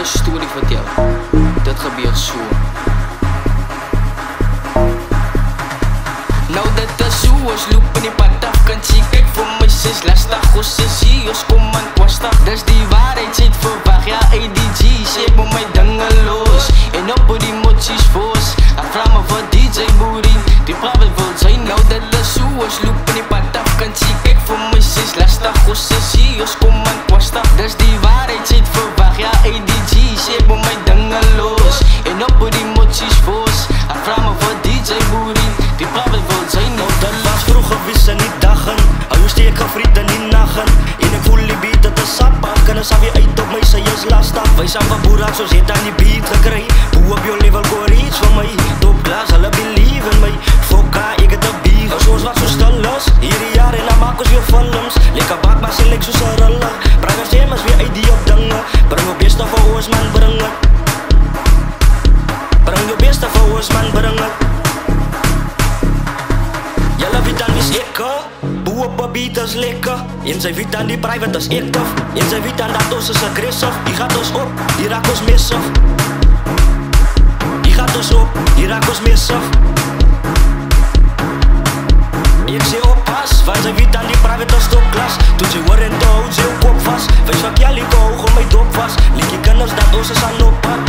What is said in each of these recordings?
Storie vertel, dit gebeur so. Nou dit is so, ons loop in die pad af, kan sê kyk vir my sis lastig, ons is hier, ons kom aan kwastig. Dis die waarheid, sê het verwag, ja ADG, sê ek moet my dinge los, en op die moties voos, ek vraag me vir DJ Boerie, die praat wil zijn. Nou dit is so, ons loop in die pad af, kan sê kyk vir my sis lastig, ons is hier, ons kom aan kwastig. Dis die waarheid, sê het verwag, ja ADG, sê ek moet my dinge los, en op die moties voos, ek vraag me vir DJ Boerie, die praat wil zijn. Nou dat was vroeger wist en nie dagen, hou steek gevriet in die nagen, en ek voel die beat dat is sap, kan is alweer uit op my, sy is lastig. Wij zijn van boerak, soos het aan die beat gekry, boe op jou level, goor iets van my, top class, hulle believe in my, fokka, ek het een bier, soos wat so stil is, hierdie jaar en dan maak ons weer films, lekker bak, maar sy lyk soos een rille, bring ons hem is weer uit die op dinge, bring jou beste vir ons man, bring het, bring jou beste vir ons man, bring het. Julle weet dan wie's ek, boe op een beat is lekker, en sy weet dan die private is ek tof, en sy weet dan dat ons is aggressief, die gaat ons op, die raak ons messig, die gaat ons op, die raak ons messig. Ek sê oppas, want sy weet dan die private is topklas, toe sy hoor en te houd sy jou kop vast, wees wat jy lieke hoog om my dop vast, liek die kinders dat ons is aan op pad.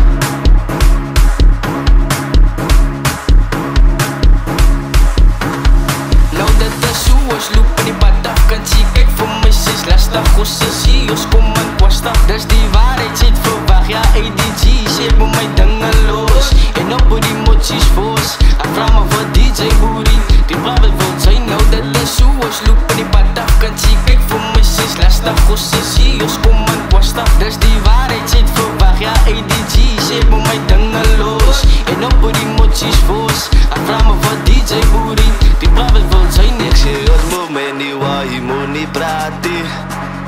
Nou dit is so, ons loop in die pad af, kan sê kyk vir my sis lastig, ons is hier, ons kom aan kwastig. Dis die waarheid, sê het verwag, ja ADG, sê ek moet my dinge los, en op die moties voos, ek vraag me vir DJ Boerie, die praat wil zijn. Nou dit is so, ons loop in die pad af, kan sê kyk vir my sis lastig, ons is hier, ons kom aan kwastig. Dis die waarheid, sê het verwag, ja ADG, sê ek moet my dinge los, en op die moties voos, ek vraag me vir DJ Boerie, die praat wil zijn. Ek sê ons moet my nie waar, jy moet nie praat nie,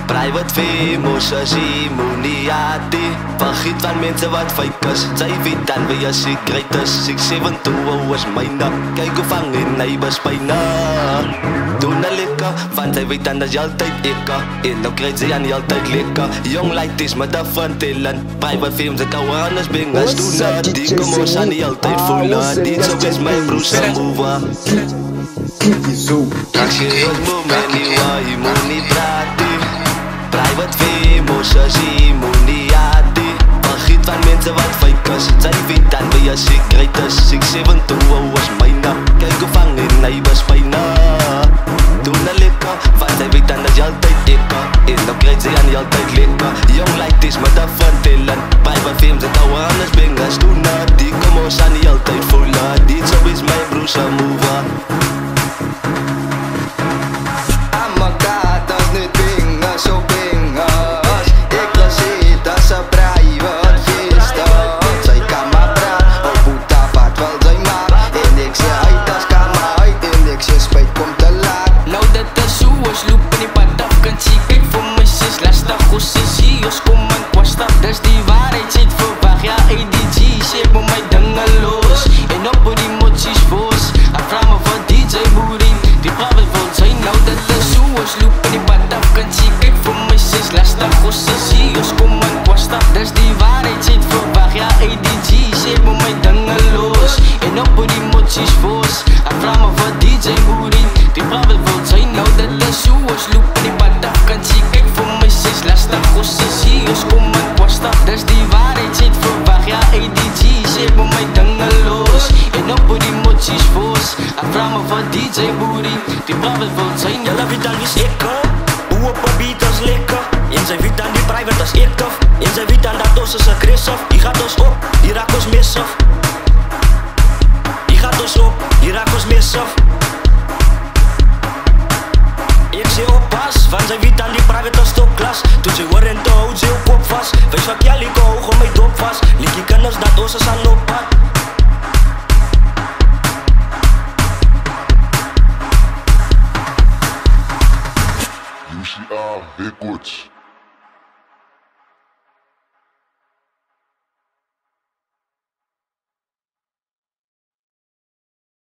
private famous as jy moet nie haat nie, vergiet van mense wat fake is, sy weet dan wie as jy great is, 672 is myne, kyk hoe vang en hy bespyne, doen na lekker, want sy weet dan dat jy altyd eka, en nou krijg sy aan jy altyd lekker, young ladies met a fun talent, private films ek hou aan as bengers, doen na die kom ons aan die altyd voelen, dit so is my broers en mover. Ek sê ons moet my nie waar, jy moet nie praat nie, private famous as jy moet nie haat nie, vergiet van mense wat fake is, sy weet dan wie as jy great is, 672 is myne, kyk hoe vang en hy bespyne, doen na lekker, want sy weet dan dat jy altyd eka, en nou krijg sy aan jy altyd lekker, young ladies met a fun talent, private films ek hou aan as bengers, doen na die kom ons aan die altyd voelen, dit so is my broers en mover. Dis die waarheid, sê het verwag, ja ADG, sê ek moet my dinge los, en op die moties voos, ek vraag me vir DJ Boerie, die praat wil zijn. Nou dit is so, ons loop in die pad af, kan sê kyk vir my sis lastig, ons is hier, ons kom aan kwastig. Dis die waarheid, sê het verwag, ja ADG, sê ek moet my dinge los, en op die moties voos, ek vraag me vir DJ Boerie, die praat wil zijn. Nou dit is so, ons loop in die pad af, kan sê kyk vir my sis lastig, ons is hier, ons kom aan kwastig. Dis die waarheid, sê het verwag, ja ADG, sê ek moet my dinge los, en op die moties voos, ek vraag me vir DJ Boerie, die praat wil zijn. Julle weet dan wie's ek, boe op een beat is lekker, en sy weet dan die private is ek tof, en sy weet dan dat ons is aggressief, die gaat ons op, die raak ons messig, die gaat ons op, die raak ons messig. Ek sê oppas, want sy weet dan die private is topklas, toe sy hoor en te houd sy jou kop vast, wees wat jy lieke hoog om my dop vast, liek die kinders dat ons is aan op pad. RCA Records.